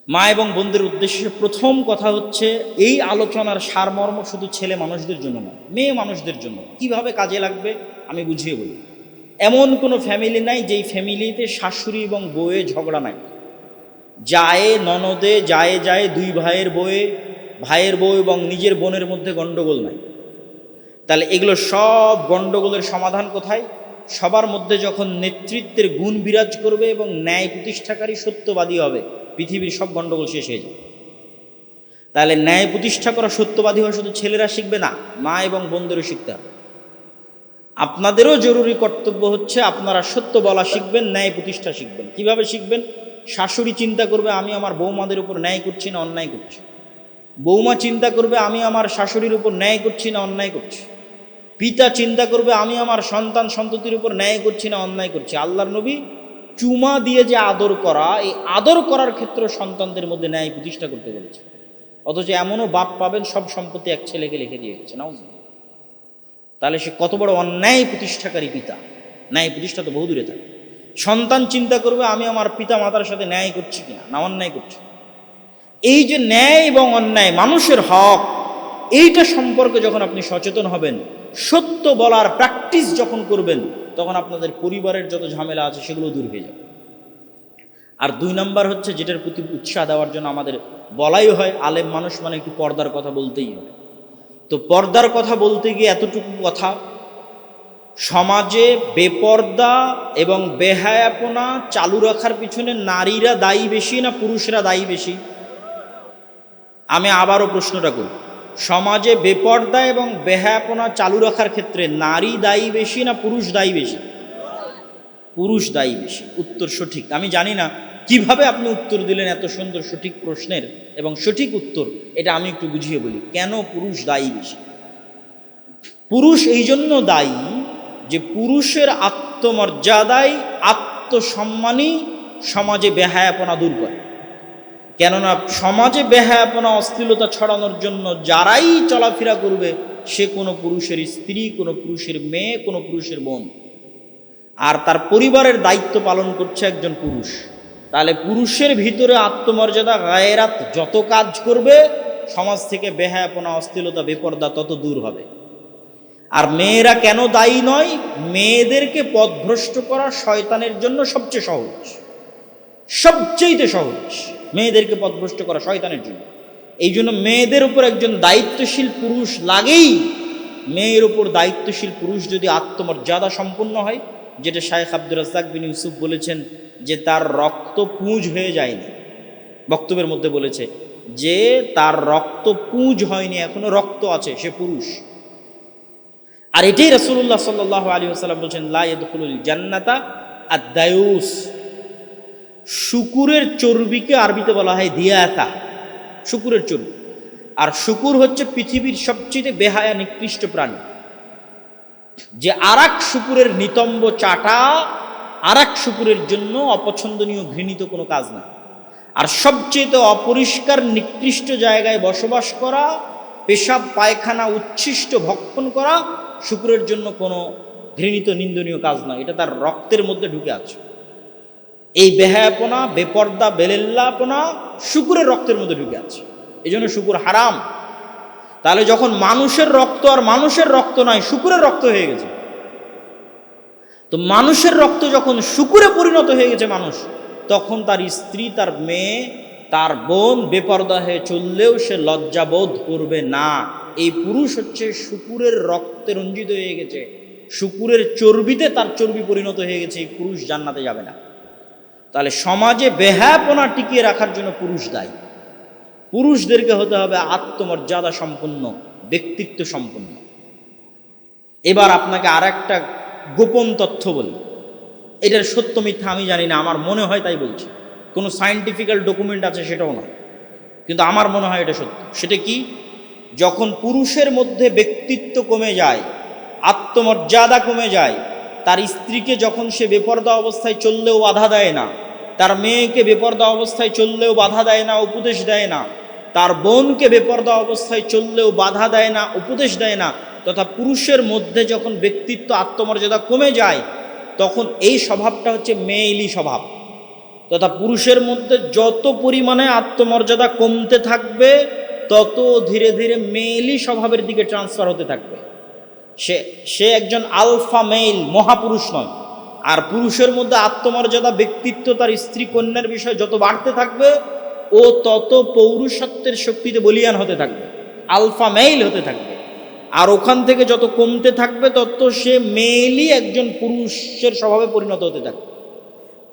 মা এবং বোনদের উদ্দেশ্যে প্রথম কথা হচ্ছে, এই আলোচনার সারমর্ম শুধু ছেলে মানুষদের জন্য নয়, মেয়ে মানুষদের জন্য কিভাবে কাজে লাগবে আমি বুঝিয়ে বলি। এমন কোনো ফ্যামিলি নাই যেই ফ্যামিলিতে শাশুড়ি এবং বউয়ে ঝগড়া নাই, যায় ননদে যায় যায় দুই ভাইয়ের বউয়ে, ভাইয়ের বউ এবং নিজের বোনের মধ্যে গণ্ডগোল নাই। তাহলে এগুলো সব গণ্ডগোলের সমাধান কোথায়? সবার মধ্যে যখন নেতৃত্বের গুণ বিরাজ করবে এবং ন্যায় প্রতিষ্ঠাকারী সত্যবাদী হবে, পৃথিবীর সব গণ্ডগোল শেষ হয়ে যাবে। তাহলে ন্যায় প্রতিষ্ঠা করা সত্যবাদী হওয়া শুধু ছেলেরা শিখবে না, মা এবং বোনদেরও শিখতে হবে। আপনাদেরও জরুরি কর্তব্য হচ্ছে আপনারা সত্য বলা শিখবেন, ন্যায় প্রতিষ্ঠা শিখবেন। কিভাবে শিখবেন? শাশুড়ি চিন্তা করবে আমি আমার বৌমাদের উপর ন্যায় করছি না অন্যায় করছি, বৌমা চিন্তা করবে আমি আমার শাশুড়ির উপর ন্যায় করছি না অন্যায় করছি, পিতা চিন্তা করবে আমি আমার সন্তান সন্ততির উপর ন্যায় করছি না অন্যায় করছি। আল্লাহর নবী চুমা দিয়ে যে আদর করা, এই আদর করার ক্ষেত্রে সন্তানদের মধ্যে ন্যায় প্রতিষ্ঠা করতে বলেছে। অথচ এমনও বাপ পাবেন সব সম্পত্তি এক ছেলেকে লিখে দিয়ে গেছে, নাও। তাহলে সে কত বড় অন্যায় প্রতিষ্ঠাকারী পিতা। ন্যায় প্রতিষ্ঠা তো বহু দূরে থাকে। সন্তান চিন্তা করবে আমি আমার পিতা মাতার সাথে ন্যায় করছি কিনা, না অন্যায় করছি। এই যে ন্যায় এবং অন্যায়, মানুষের হক, এইটা সম্পর্কে যখন আপনি সচেতন হবেন, সত্য বলার প্র্যাকটিস যখন করবেন, তখন আপনাদের পরিবারের যত ঝামেলা আছে সেগুলো দূর হয়ে যাবে। আর 2 নাম্বার হচ্ছে, যেটার প্রতি উৎসাহ দেওয়ার জন্য আমাদের বলাই হয়, আলেম মানুষ মানে একটু পর্দার কথা বলতেই হবে। তো পর্দার কথা বলতে গিয়ে এতটুকু কথা, সমাজে বেপর্দা এবং বেহায়াপনা চালু রাখার পিছনে নারীরা দায়ী বেশি না পুরুষরা দায়ী বেশি? আমি আবারও প্রশ্নটা করি, সমাজে বেপর্দা এবং বেহায়াপনা চালু রাখার ক্ষেত্রে নারী দায়ী বেশি না পুরুষ দায়ী বেশি? পুরুষ দায়ী বেশি। উত্তর সঠিক। আমি জানি না কিভাবে আপনি উত্তর দিলেন এত সুন্দর সঠিক প্রশ্নের, এবং সঠিক উত্তর এটা আমি একটু বুঝিয়ে বলি কেন পুরুষ দায়ী বেশি। পুরুষ এই জন্য দায়ী যে পুরুষের আত্মমর্যাদায় আত্মসম্মানই সমাজে বেহায়াপনা দূর করে। কেননা সমাজে বেহায়াপনা অশ্লীলতা ছড়ানোর জন্য যারাই চলাফেরা করবে, সে কোনো পুরুষের স্ত্রী, কোনো পুরুষের মেয়ে, কোনো পুরুষের বোন, আর তার পরিবারের দায়িত্ব পালন করছে একজন পুরুষ। তাহলে পুরুষের ভিতরে আত্মমর্যাদা, গায়রাত যত কাজ করবে, সমাজ থেকে বেহায়াপনা অশ্লীলতা বেপর্দা তত দূর হবে। আর মেয়েরা কেন দায়ী নয়? মেয়েদেরকে পথভ্রষ্ট করা শয়তানের জন্য সবচেয়ে সহজ, সবচেয়ে সহজ মেয়েদেরকে পথভ্রষ্ট করা শয়তানের জন্য। এই জন্য মেয়েদের উপর একজন দায়িত্বশীল পুরুষ লাগেই। মেয়ের উপর দায়িত্বশীল পুরুষ যদি আত্মমর্যাদা সম্পন্ন হয়, যেটা শায়েখ আব্দুর রাজ্জাক বিন ইউসুফ বলেছেন যে তার রক্ত পুঁজ হয়ে যায়নি, বক্তব্যের মধ্যে বলেছে যে তার রক্ত পুঁজ হয়নি, এখনো রক্ত আছে, সে পুরুষ। আর এটাই রাসূলুল্লাহ সাল্লাল্লাহু আলাইহি ওয়াসাল্লাম বলছেন, লা ইয়াদখুলুল জান্নাতা আদ-দায়ুস। শুকুরের চর্বিকে আরবিতে বলা হয় দিয়াতা, শুকুরের চর্বি। আর শুকুর হচ্ছে পৃথিবীর সবচেয়ে বেহায়া নিকৃষ্ট প্রাণী। যে আরেক শুকুরের নিতম্ব চাটা আরেক শুকুরের জন্য অপছন্দনীয়, ঘৃণিত কোনো কাজ না। আর সবচেয়ে অপরিষ্কার নিকৃষ্ট জায়গায় বসবাস করা, পেশাব পায়খানা উচ্ছিষ্ট ভক্ষণ করা শুকুরের জন্য কোনো ঘৃণিত নিন্দনীয় কাজ না। এটা তার রক্তের মধ্যে ঢুকে আছে। এই বেহায়াপনা, বেপর্দা, বেলেল্লাপনা শুকুরের রক্তের মধ্যে ঢুকে আছে, এই জন্য শুকুর হারাম। তাহলে যখন মানুষের রক্ত আর মানুষের রক্ত নয়, শুকুরের রক্ত হয়ে গেছে, তো মানুষের রক্ত যখন শুকুরে পরিণত হয়ে গেছে মানুষ, তখন তার স্ত্রী, তার মেয়ে, তার বোন বেপর্দা হয়ে চললেও সে লজ্জাবোধ করবে না। এই পুরুষ হচ্ছে শুকুরের রক্তে রঞ্জিত হয়ে গেছে, শুকুরের চর্বিতে তার চর্বি পরিণত হয়ে গেছে, এই পুরুষ জান্নাতে যাবে না। তাহলে সমাজে বেহায়াপনা টিকিয়ে রাখার জন্য পুরুষ দায়ী। পুরুষদেরকে হতে হবে আত্মমর্যাদা সম্পন্ন, ব্যক্তিত্ব সম্পন্ন। এবার আপনাকে আর একটা গোপন তথ্য বলি, এটার সত্য মিথ্যা আমি জানি না, আমার মনে হয় তাই বলছি। কোনো সায়েন্টিফিক্যাল ডকুমেন্ট আছে সেটাও না, কিন্তু আমার মনে হয় এটা সত্য। সেটা কি? যখন পুরুষের মধ্যে ব্যক্তিত্ব কমে যায়, আত্মমর্যাদা কমে যায়, তার স্ত্রীকে যখন সে বেপর্দা অবস্থায় চললেও বাধা দেয় না, তার মেয়েকে বেপর্দা অবস্থায় চললেও বাধা দেয় না, উপদেশ দেয় না, তার বোনকে বেপর্দা অবস্থায় চললেও বাধা দেয় না, উপদেশ দেয় না, তথা পুরুষের মধ্যে যখন ব্যক্তিত্ব, আত্মমর্যাদা কমে যায়, তখন এই স্বভাবটা হচ্ছে মেয়েলি স্বভাব। তথা পুরুষের মধ্যে যত পরিমাণে আত্মমর্যাদা কমতে থাকবে তত ধীরে ধীরে মেইলি স্বভাবের দিকে ট্রান্সফার হতে থাকবে। সে একজন আলফা মেইল, মহাপুরুষ নয়। আর পুরুষের মধ্যে আত্মমর্যাদা, ব্যক্তিত্ব, তার স্ত্রী কন্যার বিষয় যত বাড়তে থাকবে ও তত পৌরুষত্বের শক্তিতে বলিয়ান হতে থাকবে, আলফা মেইল হতে থাকবে। আর ওখান থেকে যত কমতে থাকবে তত সে মেইলই একজন পুরুষের স্বভাবে পরিণত হতে থাকবে।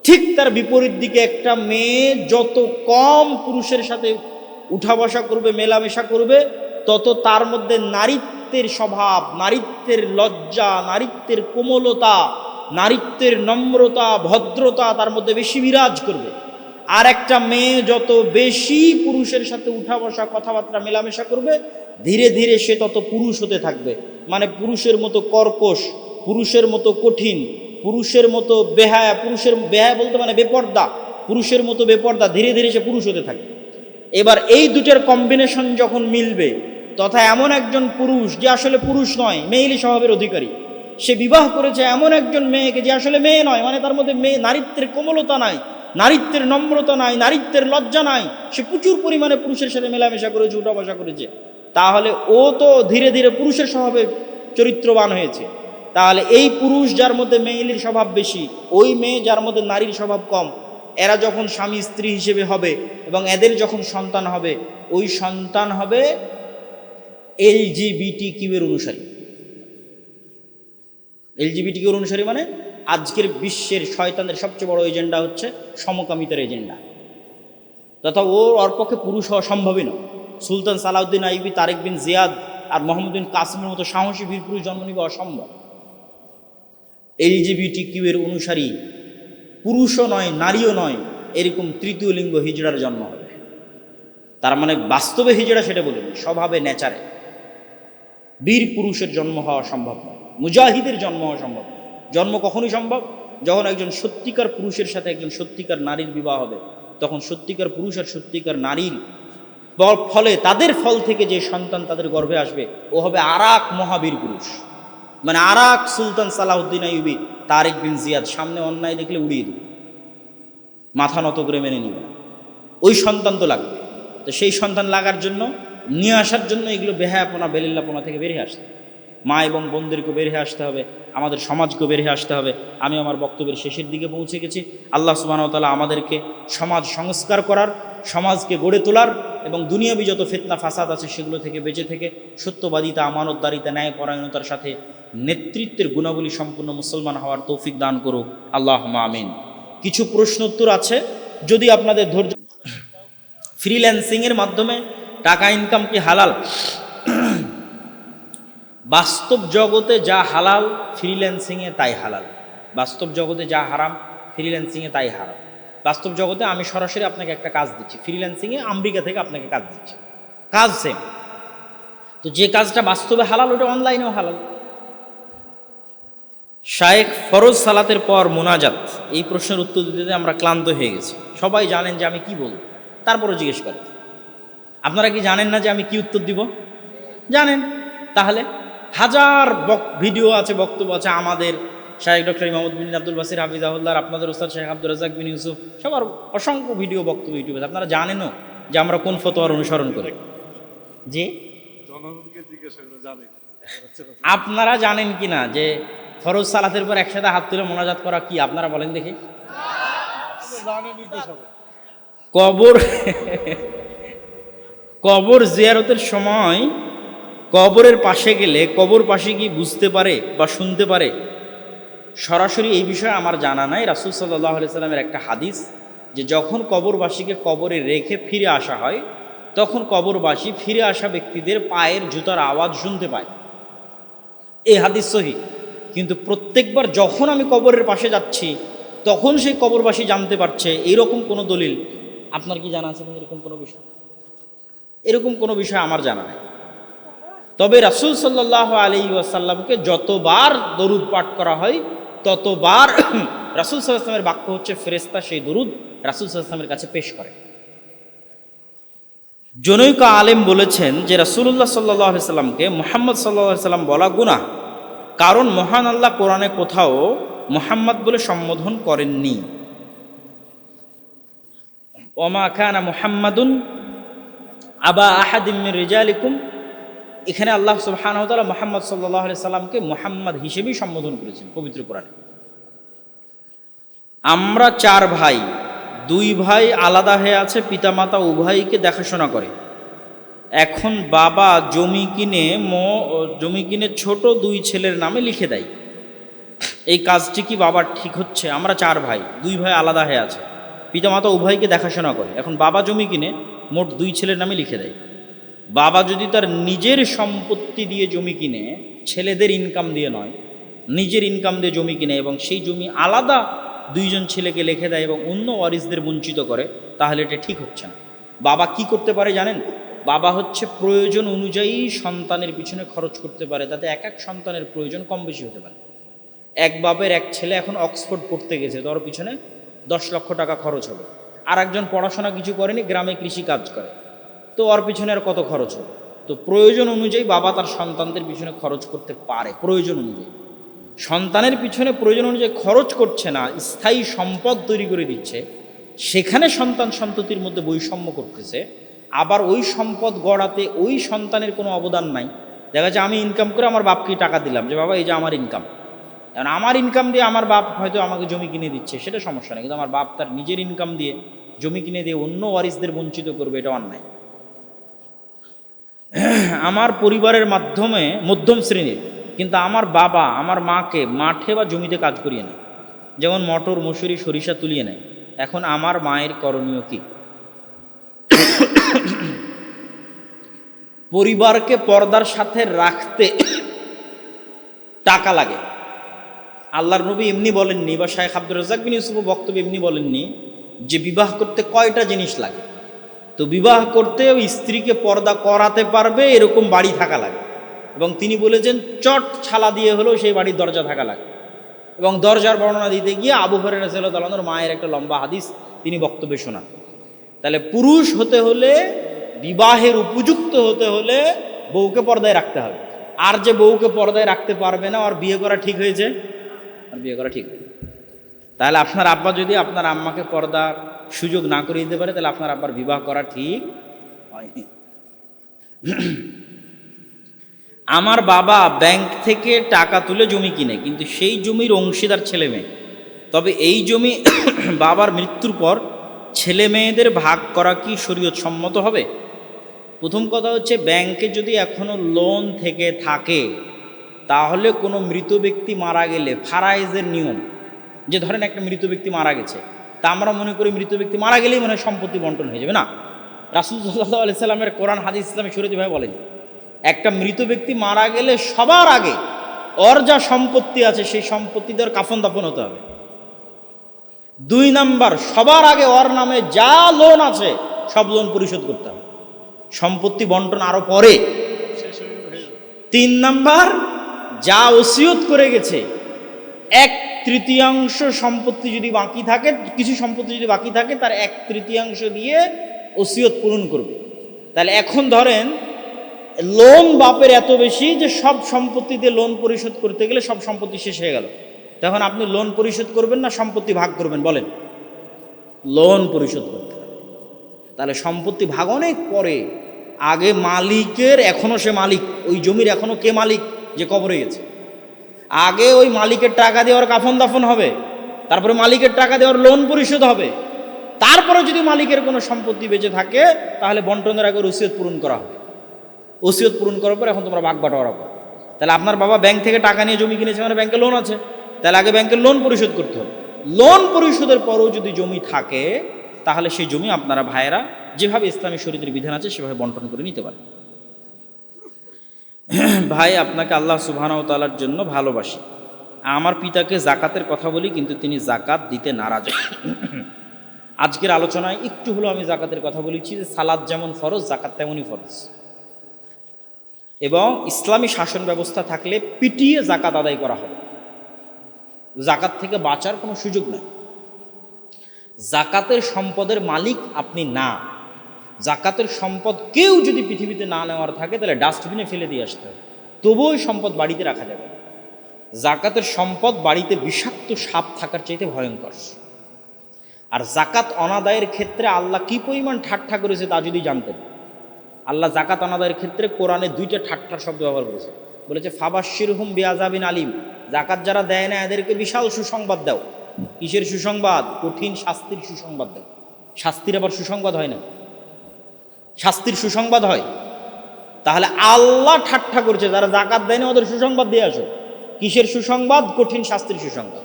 ঠিক তার বিপরীত দিকে একটা মেয়ে যত কম পুরুষের সাথে উঠা বসা করবে, মেলামেশা করবে, তত তার মধ্যে নারীত্বের স্বভাব, নারীত্বের লজ্জা, নারীত্বের কোমলতা, নারীত্বের নম্রতা, ভদ্রতা তার মধ্যে বেশি বিরাজ করবে। আর একটা মেয়ে যত বেশি পুরুষের সাথে উঠা বসা, কথাবার্তা, মেলামেশা করবে, ধীরে ধীরে সে তত পুরুষ হতে থাকবে। মানে পুরুষের মতো কর্কশ, পুরুষের মতো কঠিন, পুরুষের মতো বেহায়া, পুরুষের বেহায়া বলতে মানে বেপর্দা, পুরুষের মতো বেপর্দা, ধীরে ধীরে সে পুরুষ হতে থাকে। এবার এই দুটোর কম্বিনেশন যখন মিলবে, তথা এমন একজন পুরুষ যে আসলে পুরুষ নয়, মেয়েলি স্বভাবের অধিকারী, সে বিবাহ করেছে এমন একজন মেয়েকে যে আসলে মেয়ে নয়, মানে তার মধ্যে নারীত্বের কোমলতা নাই, নারীত্বের নম্রতা নাই, নারীত্বের লজ্জা নাই, সে প্রচুর পরিমাণে পুরুষের সাথে মেলামেশা করেছে, উঠা বসা করেছে, তাহলে ও তো ধীরে ধীরে পুরুষের স্বভাবে চরিত্রবান হয়েছে। তাহলে এই পুরুষ যার মধ্যে মেয়েলির স্বভাব বেশি, ওই মেয়ে যার মধ্যে নারীর স্বভাব কম, এরা যখন স্বামী স্ত্রী হিসেবে হবে এবং এদের যখন সন্তান হবে, ওই সন্তান হবে LGBTQ এর অনুসারী। LGBTQ এর অনুসারী মানে আজকের বিশ্বের শয়তানের সবচেয়ে বড় এজেন্ডা হচ্ছে সমকামিতার এজেন্ডা, তথা ওর পক্ষে পুরুষ হওয়া সম্ভবই নয়। সুলতান সালাউদ্দিন আইয়ুবী, তারেক বিন জিয়াদ আর মোহাম্মদ বিন কাসিমের মতো সাহসী বীর পুরুষ জন্ম নিবে অসম্ভব। LGBTQ এর অনুসারী পুরুষও নয়, নারীও নয়, এরকম তৃতীয় লিঙ্গ হিজড়ার জন্ম হবে। তার মানে বাস্তবে হিজড়া সেটা বলিনি, স্বভাবে, নেচারে বীর পুরুষের জন্ম হওয়া সম্ভব নয়, মুজাহিদের জন্ম হওয়া সম্ভব। জন্ম কখনই সম্ভব যখন একজন সত্যিকার পুরুষের সাথে একজন সত্যিকার নারীর বিবাহ হবে, তখন সত্যিকার পুরুষ আর সত্যিকার নারীর ফলে, তাদের ফল থেকে যে সন্তান তাদের গর্ভে আসবে, ও হবে আরাক মহাবীর পুরুষ। মানে আরাক সুলতান সালাউদ্দিন আইয়ুবী, তারেক বিন জিয়াদ, সামনে অন্যায় দেখলে উড়িয়ে দেবে, মাথা নত করে মেনে নিবে না। ওই সন্তান তো লাগবে। তো সেই সন্তান লাগার জন্য, নিয়ে আসার জন্য এগুলো বেহায়াপনা, বেলিল্লাপনা থেকে বেরিয়ে আসতে হবে। মা এবং বোনদেরকে বেরিয়ে আসতে হবে, আমাদের সমাজকে বেরিয়ে আসতে হবে। আমি আমার বক্তব্যের শেষের দিকে পৌঁছে গেছি। আল্লাহ সুবহানাহু ওয়া তাআলা আমাদেরকে সমাজ সংস্কার করার, সমাজকে গড়ে তোলার এবং দুনিয়াবি যত ফিতনা ফাসাদ আছে সেগুলো থেকে বেঁচে থেকে সত্যবাদিতা, আমানতদারিতা, ন্যায়পরায়ণতার সাথে নেতৃত্বের গুণাবলী সম্পূর্ণ মুসলমান হওয়ার তৌফিক দান করুক, আল্লাহুম্মা আমিন। কিছু প্রশ্ন উত্তর আছে, যদি আপনাদের ধৈর্য। ফ্রিল্যান্সিংয়ের মাধ্যমে টাকা ইনকাম কি হালাল? বাস্তব জগতে যা হালাল ফ্রিল্যান্সিংয়ে তাই হালাল, বাস্তব জগতে যা হারাম ফ্রিল্যান্সিংয়ে তাই হারাম। বাস্তব জগতে আমি সরাসরি আপনাকে একটা কাজ দিচ্ছি, ফ্রিল্যান্সিংয়ে আমেরিকা থেকে আপনাকে কাজ দিচ্ছি, কাজ সেম। তো যে কাজটা বাস্তবে হালাল ওটা অনলাইনেও হালাল। শায়েখ ফরজ সালাতের পর মোনাজাত, এই প্রশ্নের উত্তর দিতে আমরা ক্লান্ত হয়ে গেছি। সবাই জানেন যে আমি কি বলব, তারপরে জিজ্ঞেস করেন। আপনারা কি জানেন না যে আমি কি উত্তর দিব? জানেন। তাহলে হাজার ভিডিও আছে, বক্তব্য আছে, আমাদের শায়েখ ডক্টর ইমামুদ্দিন বিন আব্দুল বাসির হাফিজাহুল্লাহ, আপনাদের ওস্তাদ শেখ আব্দুর রাজ্জাক বিন ইউসুফ, সবার অসংখ্য ভিডিও, বক্তব্য ইউটিউবে। আপনারা জানেনও যে আমরা কোন ফতোয়ার অনুসরণ করি। যে আপনারা জানেন কি না যে ফরজ সালাতের পর একসাথে হাত তুলে মোনাজাত করা কি? আপনারা বলেন দেখি। কবর জিয়ারতের সময় কবরের পাশে গেলে কবর পাশে কি বুঝতে পারে বা শুনতে পারে? সরাসরি এই বিষয়ে আমার জানা নাই। রাসূল সাল্লাল্লাহু আলাইহি সাল্লামের একটা হাদিস যে যখন কবরবাসীকে কবরে রেখে ফিরে আসা হয়, তখন কবরবাসী ফিরে আসা ব্যক্তিদের পায়ের জুতার আওয়াজ শুনতে পায়। এই হাদিস সহিহ। কিন্তু প্রত্যেকবার যখন আমি কবরের পাশে যাচ্ছি তখন সেই কবরবাসী জানতে পারছে, এরকম কোনো দলিল আপনার কি জানা আছে? এরকম কোনো বিষয়, এরকম কোনো বিষয় আমার জানা নাই। তবে রাসূল সাল্লাল্লাহু আলাইহি ওয়াসাল্লামকে যতবার দরুদ পাঠ করা হয় ততবার রাসূল সাল্লাল্লাহু আলাইহি ওয়াসাল্লামের বাক্য হচ্ছে ফেরেশতা সেই দরুদ রাসূল সাল্লাল্লাহু আলাইহি ওয়াসাল্লামের কাছে পেশ করে। জনৈক আলেম বলেছেন যে রাসূলুল্লাহ সাল্লাল্লাহু আলাইহি ওয়াসাল্লামকে মুহাম্মদ সাল্লাল্লাহু আলাইহি ওয়াসাল্লাম বলা গুনাহ, কারণ মহান আল্লাহ কোরআনে কোথাও মুহাম্মদ বলে সম্বোধন করেননি। ওমা কানা মুহাম্মাদুন আবা আহাদিম মির রিজালিকুম, এখানে আল্লাহ সুবহানাহু ওয়া তাআলা মুহাম্মদ সাল্লাল্লাহু আলাইহি সাল্লামকে মুহাম্মদ হিসেবেই সম্বোধন করেছেন পবিত্র কোরআনে। আমরা 4 ভাই, 2 ভাই আলাদা হয়ে আছে, পিতামাতা উভয়কে দেখাশোনা করে। এখন বাবা জমি কিনে ছোট 2 ছেলের নামে লিখে দেয়। এই কাজটি কি বাবার ঠিক হচ্ছে? আমরা 4 ভাই, 2 ভাই আলাদা হয়ে আছে, পিতামাতা উভয়কে দেখাশোনা করে। এখন বাবা জমি কিনে মোট 2 ছেলের নামে লিখে দেয়। বাবা যদি তার নিজের সম্পত্তি দিয়ে জমি কিনে, ছেলেদের ইনকাম দিয়ে নয়, নিজের ইনকাম দিয়ে জমি কিনে এবং সেই জমি আলাদা 2 জন ছেলেকে লিখে দেয় এবং অন্য ওয়ারিসদের বঞ্চিত করে, তাহলে এটা ঠিক হচ্ছে না। বাবা কি করতে পারে জানেন? বাবা হচ্ছে প্রয়োজন অনুযায়ী সন্তানের পিছনে খরচ করতে পারে, তাতে এক এক সন্তানের প্রয়োজন কম বেশি হতে পারে। এক বাপের এক ছেলে এখন অক্সফোর্ড পড়তে গেছে, তার পিছনে 10 লক্ষ টাকা খরচ হবে। আর একজন পড়াশোনা কিছু করেনি, গ্রামে কৃষি কাজ করে, তো ওর পিছনে আর কত খরচ হবে? তো প্রয়োজন অনুযায়ী বাবা তার সন্তানদের পিছনে খরচ করতে পারে। প্রয়োজন অনুযায়ী সন্তানের পিছনে প্রয়োজন অনুযায়ী খরচ করছে না, স্থায়ী সম্পদ তৈরি করে দিচ্ছে, সেখানে সন্তান সন্ততির মধ্যে বৈষম্য করতেছে। আবার ওই সম্পদ গড়াতে ওই সন্তানের কোনো অবদান নাই। দেখা যাচ্ছে আমি ইনকাম করে আমার বাপকে টাকা দিলাম যে বাবা এই যে আমার ইনকাম, কারণ আমার ইনকাম দিয়ে আমার বাপ হয়তো আমাকে জমি কিনে দিচ্ছে, সেটা সমস্যা নেই। কিন্তু আমার বাপ তার নিজের ইনকাম দিয়ে জমি কিনে দিয়ে অন্য ওয়ারিসদের বঞ্চিত করবে, এটা অন্যায়। আমার পরিবারের মাধ্যমে মধ্যম শ্রেণীর, কিন্তু আমার বাবা আমার মাকে মাঠে বা জমিতে কাজ করিয়ে নেয়, যেমন মটর মসুরি সরিষা তুলিয়ে নেয়। এখন আমার মায়ের করণীয় কি? পরিবারকে পর্দার সাথে রাখতে টাকা লাগে। আল্লাহর নবী এমনি বলেননি, বা শাইখ আব্দুর রাজ্জাক বিন ইউসুফ বক্তব্য এমনি বলেননি যে বিবাহ করতে কয়টা জিনিস লাগে। তো বিবাহ করতে ওই স্ত্রীকে পর্দা করাতে পারবে এরকম বাড়ি থাকা লাগে, এবং তিনি বলেছেন চট ছালা দিয়ে হলেও সেই বাড়ির দরজা থাকা লাগে। এবং দরজার বর্ণনা দিতে গিয়ে আবু হুরায়রা রাদিয়াল্লাহু তাআলার মায়ের একটা লম্বা হাদিস তিনি বক্তব্যে শোনান। তাহলে পুরুষ হতে হলে, বিবাহের উপযুক্ত হতে হলে বউকে পর্দায় রাখতে হবে। আর যে বউকে পর্দায় রাখতে পারবে না, আর বিয়ে করা ঠিক হয়েছে, আর বিয়ে করা ঠিক হয়েছে। তাহলে আপনার আব্বা যদি আপনার আম্মাকে পর্দার সুযোগ না করে দিতে পারে, তাহলে আপনার আব্বার বিবাহ করা ঠিক হয়নি। আমার বাবা ব্যাংক থেকে টাকা তুলে জমি কিনে, কিন্তু সেই জমির অংশীদার ছেলে মেয়ে। তবে এই জমি বাবার মৃত্যুর পর ছেলে মেয়েদের ভাগ করা কি শরীয়ত সম্মত হবে? প্রথম কথা হচ্ছে, ব্যাংকে যদি এখনো লোন থেকে থাকে, তাহলে কোনো মৃত ব্যক্তি মারা গেলে ফারাইজের নিয়ম, যে ধরেন একটা মৃত ব্যক্তি মারা গেছে, তা আমরা মনে করি মৃত ব্যক্তি মারা গেলেই মনে হয় সম্পত্তি বন্টন হয়ে যাবে। না, রাসূল সাল্লাল্লাহু আলাইহি সাল্লামের কোরআন হাদিস ইসলামী শরীয়তভাবে বলেন, একটা মৃত ব্যক্তি মারা গেলে সবার আগে ওর যা সম্পত্তি আছে সেই সম্পত্তিদের কাফন দাফন হতে হবে। 2 নাম্বার, সবার আগে ওর নামে যা লোন আছে সব লোন পরিশোধ করতে হবে, সম্পত্তি বন্টন আরো পরে। 3 নাম্বার, যা ওসিয়ত করে গেছে 1/3 সম্পত্তি যদি বাকি থাকে, কিছু সম্পত্তি যদি বাকি থাকে, তার 1/3 দিয়ে ওসিয়ত পূরণ করবে। তাহলে এখন ধরেন লোন বাপের এত বেশি যে সব সম্পত্তিতে লোন পরিশোধ করতে গেলে সব সম্পত্তি শেষ হয়ে গেল, তখন আপনি লোন পরিশোধ করবেন না সম্পত্তি ভাগ করবেন? বলেন, লোন পরিশোধ করতে হবে। তাহলে সম্পত্তি ভাগ অনেক পরে, আগে মালিকের, এখনো সে মালিক, ওই জমির এখনো কে মালিক, যে কবরে গেছে, আগে ওই মালিকের টাকা দিয়ে ওর কাফন দাফন হবে, তারপরে মালিকের টাকা দিয়ে ওর লোন পরিশোধ হবে, তারপরে যদি মালিকের কোনো সম্পত্তি বেঁচে থাকে তাহলে বন্টনের আগে ওসিয়ত পূরণ করা হবে। ওসিয়ত পূরণ করার পর এখন তোমরা ভাগ বাটোয়ারা করো। তাহলে আপনার বাবা ব্যাংক থেকে টাকা নিয়ে জমি কিনেছে, মানে ব্যাংকে লোন আছে, তাহলে আগে ব্যাংকের লোন পরিশোধ করতে হবে। লোন পরিশোধের পরেও যদি জমি থাকে, তাহলে সেই জমি আপনারা ভাইয়েরা যেভাবে ইসলামী শরীয়তের বিধান আছে সেভাবে বন্টন করে নিতে পারে। ভাই, আপনাকে আল্লাহ সুবহানাহু ওয়া তাআলার জন্য ভালোবাসি। আমার পিতাকে জাকাতের কথা বলি, কিন্তু তিনি জাকাত দিতে নারাজ। আজকের আলোচনায় একটু হলো আমি জাকাতের কথা বলেছি, যে সালাত যেমন ফরজ, জাকাত তেমনই ফরজ, এবং ইসলামী শাসন ব্যবস্থা থাকলে পিটিয়ে জাকাত আদায় করা হবে। জাকাত থেকে বাঁচার কোনো সুযোগ নেই। জাকাতের সম্পদের মালিক আপনি না। জাকাতের সম্পদ কেউ যদি পৃথিবীতে না নেওয়ার থাকে, তাহলে ডাস্টবিনে ফেলে দিয়ে আসতে হবে, তবুও ওই সম্পদ বাড়িতে রাখা যাবে। জাকাতের সম্পদ বাড়িতে বিষাক্ত সাপ থাকার চাইতে ভয়ঙ্কর। আর জাকাত অনাদায়ের ক্ষেত্রে আল্লাহ কি পরিমাণ ঠাট্টা করেছে তা যদি জানতেন, আল্লাহ জাকাত অনাদায়ের ক্ষেত্রে কোরআনে 2টা ঠাট্টার শব্দ ব্যবহার করেছে। বলেছে ফাবাশশিরহুম বিআযাবিন আলিম, জাকাত যারা দেয় না এদেরকে বিশাল সুসংবাদ দাও। কিসের সুসংবাদ? কঠিন শাস্তির সুসংবাদ দাও। শাস্তির আবার সুসংবাদ হয় না? শাস্তির সুসংবাদ হয়? তাহলে আল্লাহ ঠাট্টা করছে যারা জাকাত দেয় না ওদের সুসংবাদ দিয়ে আসো। কিসের সুসংবাদ? কঠিন শাস্তির সুসংবাদ।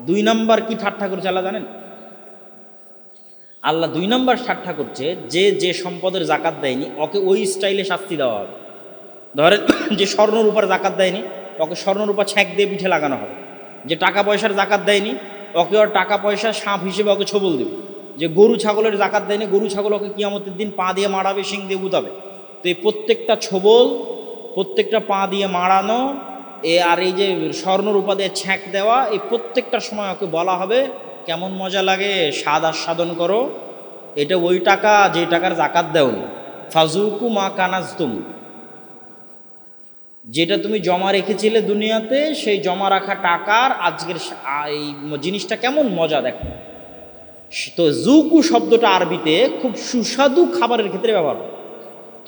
2 নম্বর কি ঠাট্টা করছে আল্লাহ জানেন? আল্লাহ 2 নম্বর ঠাট্টা করছে যে সম্পদের জাকাত দেয়নি ওকে ওই স্টাইলে শাস্তি দেওয়া হবে। ধরেন যে স্বর্ণরূপার জাকাত দেয়নি ওকে স্বর্ণরূপা ছ্যাঁক দিয়ে পিঠে লাগানো হবে। যে টাকা পয়সার জাকাত দেয়নি ওকে ওর টাকা পয়সা সাপ হিসেবে ওকে ছবল দেবে। যে গরু ছাগলের জাকাত দেয়নি গরু ছাগল ওকে কিয়ামতের দিন পা দিয়ে মারাবে, শিং দিয়ে গুতাবে। তো এই প্রত্যেকটা ছবল, প্রত্যেকটা পা দিয়ে মারানো আর এই যে স্বর্ণরূপা দিয়ে ছ্যাঁক দেওয়া, এই প্রত্যেকটার সময় ওকে বলা হবে কেমন মজা লাগে, স্বাদ আস্বাদন করো, এটা ওই টাকা যে টাকার জাকাত দেওনি। ফাজুকু মা কানাজতুম, যেটা তুমি জমা রেখেছিলে দুনিয়াতে সেই জমা রাখা টাকার আজকের এই জিনিসটা কেমন মজা দেখো। তো জুকু শব্দটা আরবিতে খুব সুস্বাদু খাবারের ক্ষেত্রে ব্যবহার হয়।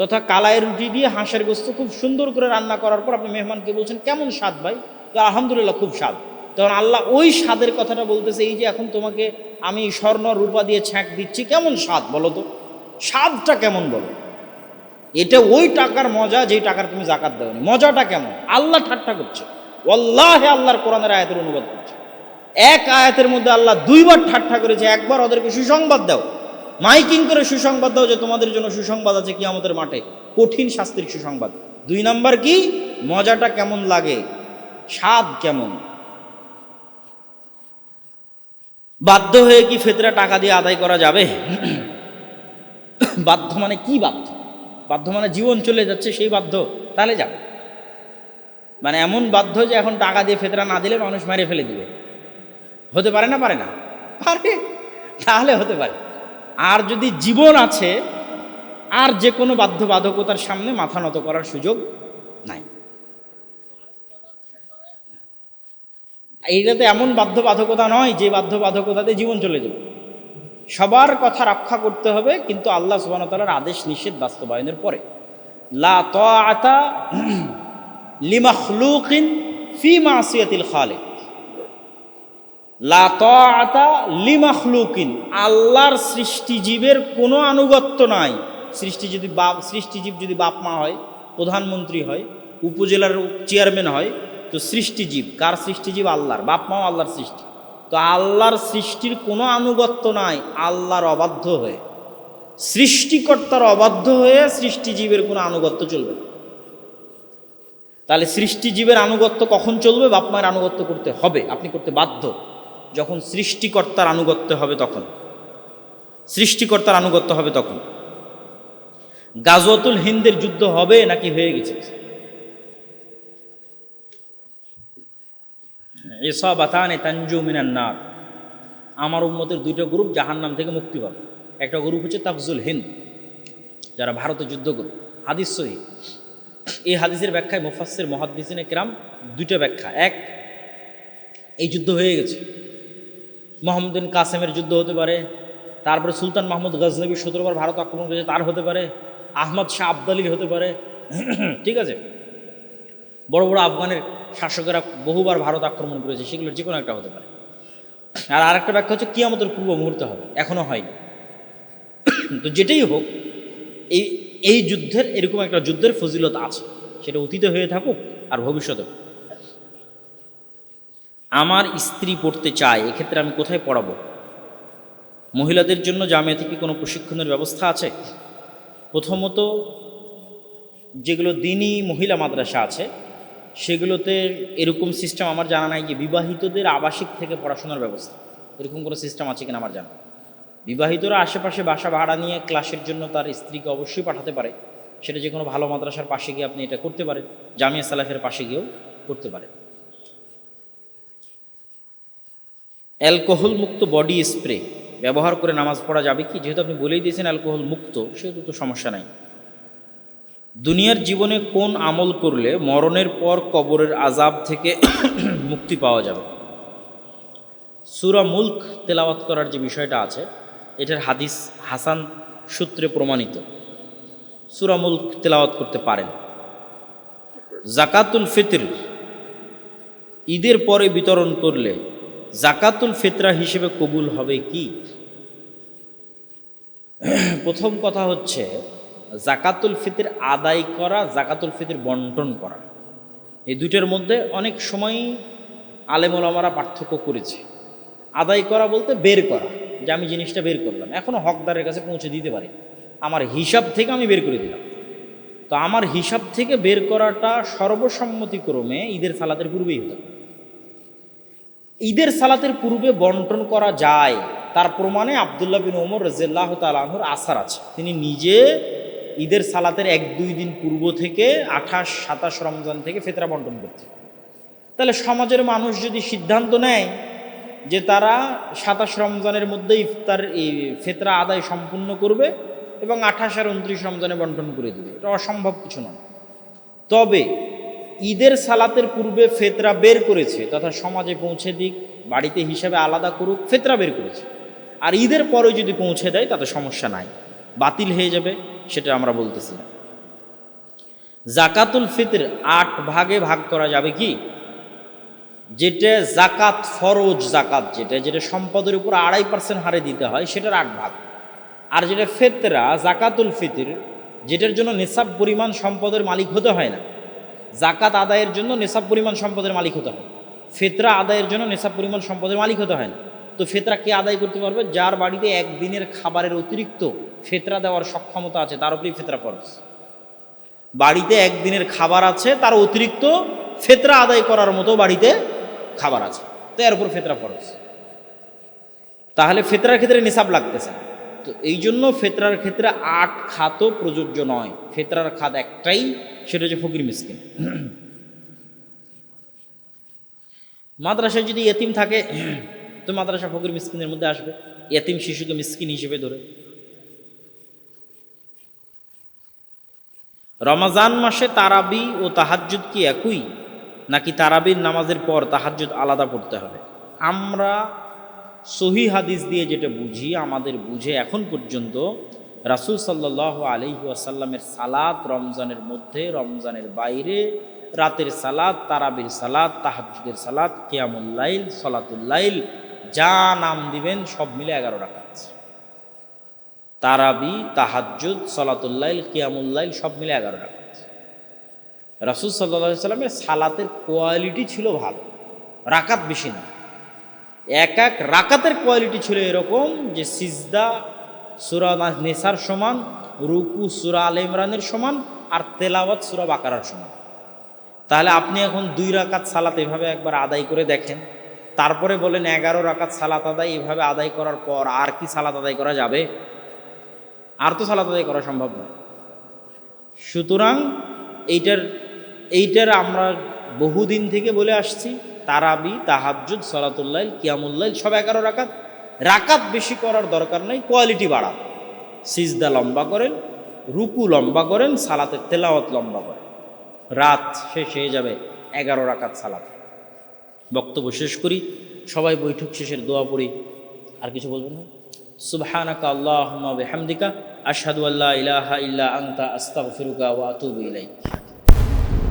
তথা কালাই রুটি দিয়ে হাঁসের গোস্ত খুব সুন্দর করে রান্না করার পর আপনি মেহমানকে বলছেন কেমন স্বাদ ভাই, তো আলহামদুলিল্লাহ খুব স্বাদ। তখন আল্লাহ ওই স্বাদের কথাটা বলতেছে, এই যে এখন তোমাকে আমি স্বর্ণ রূপা দিয়ে ছ্যাঁক দিচ্ছি, কেমন স্বাদ বলো তো, স্বাদটা কেমন বলো। এটা ওই টাকার মজা যেই টাকার তুমি জাকাত দাওনি, মজাটা কেমন। আল্লাহ ঠাট্টা করছে, ওয়াল্লাহি আল্লাহর কোরআনের আয়াতের অনুবাদ করছে। এক আয়াতের মধ্যে আল্লাহ 2 বার ঠাট্টা করেছে। একবার ওদেরকে সুসংবাদ দাও, মাইকিং করে সুসংবাদ দাও যে তোমাদের জন্য সুসংবাদ আছে কিয়ামতের মাঠে, কঠিন শাস্তির সুসংবাদ। 2 নাম্বার কি, মজাটা কেমন লাগে, স্বাদ কেমন। বাধ্য হয়ে কি ফিতরা টাকা দিয়ে আদায় করা যাবে? বাধ্য মানে কি? বাধ্য মানে জীবন চলে যাচ্ছে সেই বাধ্য, তাহলে যাবে। মানে এমন বাধ্য যে এখন টাকা দিয়ে ফিতরা না দিলে মানুষ মেরে ফেলে দিবে, হতে পারে না? পারে না? পারে, তাহলে হতে পারে। আর যদি জীবন আছে আর যে কোনো বাধ্যবাধকতার সামনে মাথা নত করার সুযোগ নাই। এইটাতে এমন বাধ্যবাধকতা নয় যে বাধ্যবাধকতাতে জীবন চলে যাবে। সবার কথা রক্ষা করতে হবে, কিন্তু আল্লাহ সুবহানাহু ওয়া তাআলার আদেশ নিষেধ বাস্তবায়নের পরে। লা তাআতা লিমাখলুকিন ফি মাসিয়াতিল খালিক। লা তাআতা লিমাখলুকিন, আল্লাহর সৃষ্টিজীবের কোনো আনুগত্য নাই। সৃষ্টিজীব যদি বাপ মা হয়, প্রধানমন্ত্রী হয়, উপজেলার চেয়ারম্যান হয়, তো সৃষ্টিজীব কার? সৃষ্টিজীব আল্লাহর, বাপ মাও আল্লাহর সৃষ্টি। তো আল্লাহর সৃষ্টির কোনো আনুগত্য নাই আল্লাহর অবাধ্য হয়ে। সৃষ্টিকর্তার অবাধ্য হয়ে সৃষ্টিজীবের কোনো আনুগত্য চলবে না। তাহলে সৃষ্টিজীবের আনুগত্য কখন চলবে? বাপ মায়ের আনুগত্য করতে হবে, আপনি করতে বাধ্য যখন সৃষ্টিকর্তার আনুগত্য হবে তখন। সৃষ্টিকর্তার আনুগত্য হবে তখন। গাজওয়াতুল হিন্দের যুদ্ধ হবে নাকি হয়ে গেছে? ইসাবাতানে তানজু মিনান নার, আমার উম্মতের 2টা গ্রুপ জাহান্নাম থেকে মুক্তি পাবে। একটা গ্রুপ হচ্ছে তাফজুল হিন্দ, যারা ভারতে যুদ্ধ করবে। হাদিস সহিহ। এই হাদিসের ব্যাখ্যায় মুফাসসির মুহাদ্দিসিনে কিরাম 2টা ব্যাখ্যা। এক, এই যুদ্ধ হয়ে গেছে, মোহাম্মদ বিন কাসেমের যুদ্ধ হতে পারে, তারপরে সুলতান মাহমুদ গজনবী 17 বার ভারত আক্রমণ করেছে তার হতে পারে, আহমদ শাহ আবদালির হতে পারে, ঠিক আছে, বড় বড় আফগানের শাসকেরা বহুবার ভারত আক্রমণ করেছে, সেগুলোর যে কোনো একটা হতে পারে। আর আরেকটা ব্যাখ্যা হচ্ছে কিয়ামতের পূর্ব মুহূর্তে হবে, এখনো হয়নি। তো যেটাই হোক, এই যুদ্ধের এরকম একটা যুদ্ধের ফজিলত আছে, সেটা অতীতে হয়ে থাকুক আর ভবিষ্যতে। আমার স্ত্রী পড়তে চায়, এক্ষেত্রে আমি কোথায় পড়াবো? মহিলাদের জন্য জামিয়া থেকে কোনো প্রশিক্ষণের ব্যবস্থা আছে? প্রথমত, যেগুলো দ্বীনি মহিলা মাদ্রাসা আছে সেগুলোতে এরকম সিস্টেম আমার জানা নাই যে বিবাহিতদের আবাসিক থেকে পড়াশোনার ব্যবস্থা, এরকম কোনো সিস্টেম আছে কিনা আমার জানা। বিবাহিতরা আশেপাশে বাসা ভাড়া নিয়ে ক্লাসের জন্য তার স্ত্রীকে অবশ্যই পাঠাতে পারে, সেটা যে কোনো ভালো মাদ্রাসার পাশে গিয়ে আপনি এটা করতে পারেন, জামিয়া সালাফের পাশে গিয়েও করতে পারেন। অ্যালকোহল মুক্ত বডি স্প্রে ব্যবহার করে নামাজ পড়া যাবে কি? যেহেতু আপনি বলেই দিয়েছেন অ্যালকোহল মুক্ত, সেহেতু তো সমস্যা নাই। দুনিয়ার জীবনে কোন আমল করলে মরণের পর কবরের আযাব থেকে মুক্তি পাওয়া যাবে? সূরা মুলক তেলাওয়াত করার যে বিষয়টা আছে, এটার হাদিস হাসান সূত্রে প্রমাণিত। সূরা মুলক তেলাওয়াত করতে পারেন। জাকাতুল ফিতর ঈদের পরে বিতরণ করলে জাকাতুল ফিতরা হিসেবে কবুল হবে কি? প্রথম কথা হচ্ছে, জাকাতুল ফিতর আদায় করা, জাকাতুল ফিতর বন্টন করা, এই দুইটার মধ্যে অনেক সময় আলেম ওলামারা পার্থক্য করেছে। আদায় করা বলতে বের করা, যে আমি জিনিসটা বের করলাম, এখনও হকদারের কাছে পৌঁছে দিতে পারি, আমার হিসাব থেকে আমি বের করে দিলাম। তো আমার হিসাব থেকে বের করাটা সর্বসম্মতিক্রমে ঈদের সালাতের পূর্বেই হতো। ঈদের সালাতের পূর্বে বন্টন করা যায়, তার প্রমাণে আব্দুল্লাহ বিন ওমর রাদিয়াল্লাহু তাআলা আনহুর আসার আছে। তিনি নিজে ঈদের সালাতের 1-2 দিন পূর্ব থেকে 28-27 রমজান থেকে ফিতরা বন্টন করতেন। তাহলে সমাজের মানুষ যদি সিদ্ধান্ত নেয় যে তারা 27 রমজানের মধ্যে ইফতার এই ফিতরা আদায় সম্পূর্ণ করবে এবং 28 আর 29 রমজানে বন্টন করে দেবে, এটা অসম্ভব কিছু নয়। তবে ঈদের সালাতের পূর্বে ফিতরা বের করেছে তথা সমাজে পৌঁছে দিক, বাড়িতে হিসাবে আলাদা করুক, ফিতরা বের করেছে, আর ঈদের পরে যদি পৌঁছে দেয় তাতে সমস্যা নাই, বাতিল হয়ে যাবে সেটা আমরা বলতেছি না। জাকাতুল ফিতর 8 ভাগে ভাগ করা যাবে কি? যেটা জাকাত ফরজ জাকাত, যেটা সম্পদের উপর 2.5% হারে দিতে হয়, সেটার 8 ভাগ। আর যেটা ফিতরা জাকাতুল ফিতর, যেটার জন্য নিসাব পরিমাণ সম্পদের মালিক হতে হয় না, জাকাত আদায়ের জন্য নিসাব পরিমাণ সম্পদের মালিক হতে হয়, ফিতরা আদায়ের জন্য নিসাব পরিমাণ সম্পদের মালিক হতে হয় না। তো ফিতরা কে আদায় করতে পারবে? যার বাড়িতে একদিনের খাবারের অতিরিক্ত ফিতরা দেওয়ার সক্ষমতা আছে, তার উপরেই ফিতরা ফরজ। বাড়িতে একদিনের খাবার আছে, তার অতিরিক্ত ফিতরা আদায় করার মতো বাড়িতে খাবার আছে, তো এর উপর ফিতরা ফরজ। তাহলে ফিতরার ক্ষেত্রে নিসাব লাগতেছে। তো এই জন্য ফিতরার ক্ষেত্রে 8 খাতও প্রযোজ্য নয়, ফিতরার খাত একটাই, সেটা হচ্ছে ফকির মিসকিন। মাদ্রাসায় যদি এতিম থাকে তো মাদ্রাসা ফকির মিসকিনের মধ্যে আসবে, এতিম শিশুকে মিসকিন হিসেবে ধরে। রমজান মাসে তারাবি ও তাহাজ্জুদ কি একই, নাকি তারাবির নামাজের পর তাহাজ্জুদ আলাদা পড়তে হবে? আমরা সহিহ হাদিস দিয়ে যেটা বুঝি, আমাদের বুঝে এখন পর্যন্ত রাসূল সাল্লাল্লাহু আলাইহি ওয়াসাল্লামের সালাত রমজানের মধ্যে, রমজানের বাইরে, রাতের সালাত, তারাবির সালাত, তাহাজ্জুদের সালাত, কিয়ামুল লাইল, সালাতুল লাইল, যা নাম দিবেন সব মিলে 11 রাকাত। তারাবি, তাহাজ্জুদ, সালাতুল লাইল, কিয়ামুল লাইল সব মিলে 11 রাকাত। রাসূল সাল্লাল্লাহু আলাইহি ওয়াসাল্লামের সালাতের কোয়ালিটি ছিল ভালো, রাকাত বেশি না। এক এক রাকাতের কোয়ালিটি ছিল এরকম যে সিজদা সূরা নিসার সমান, রুকু সূরা আলে ইমরানের সমান, আর তেলাওয়াত সূরা বাকারার সমান। তাহলে আপনি এখন 2 রাকাত সালাত এভাবে একবার আদায় করে দেখেন, তারপরে বলেন 11 রাকাত সালাত আদায় এভাবে আদায় করার পর আর কি সালাত আদায় করা যাবে? আর তো সালাত আদায় করা সম্ভব নয়। সুতরাং এইটার আমরা বহুদিন থেকে বলে আসছি, তারাবি, তাহাজ্জুদ, সালাতুল লাইল, কিয়ামুল লাইল সব 11 রাকাত। রাকাত বেশি করার দরকার নেই, কোয়ালিটি বাড়ান। সিজদা লম্বা করেন, রুকু লম্বা করেন, সালাতের তেলাওয়াত লম্বা করেন, রাত শেষ হয়ে যাবে 11 রাকাত সালাত। বক্তব্য শেষ করি, সবাই বৈঠক শেষের দোয়া পড়ি। আর কিছু বলবেন না? সুবহানাকা আল্লাহুম্মা বিহামদিকা আশহাদু আল্লা ইলাহা ইল্লা আনতা আস্তাগফিরুকা ওয়া আতুবু ইলাইক।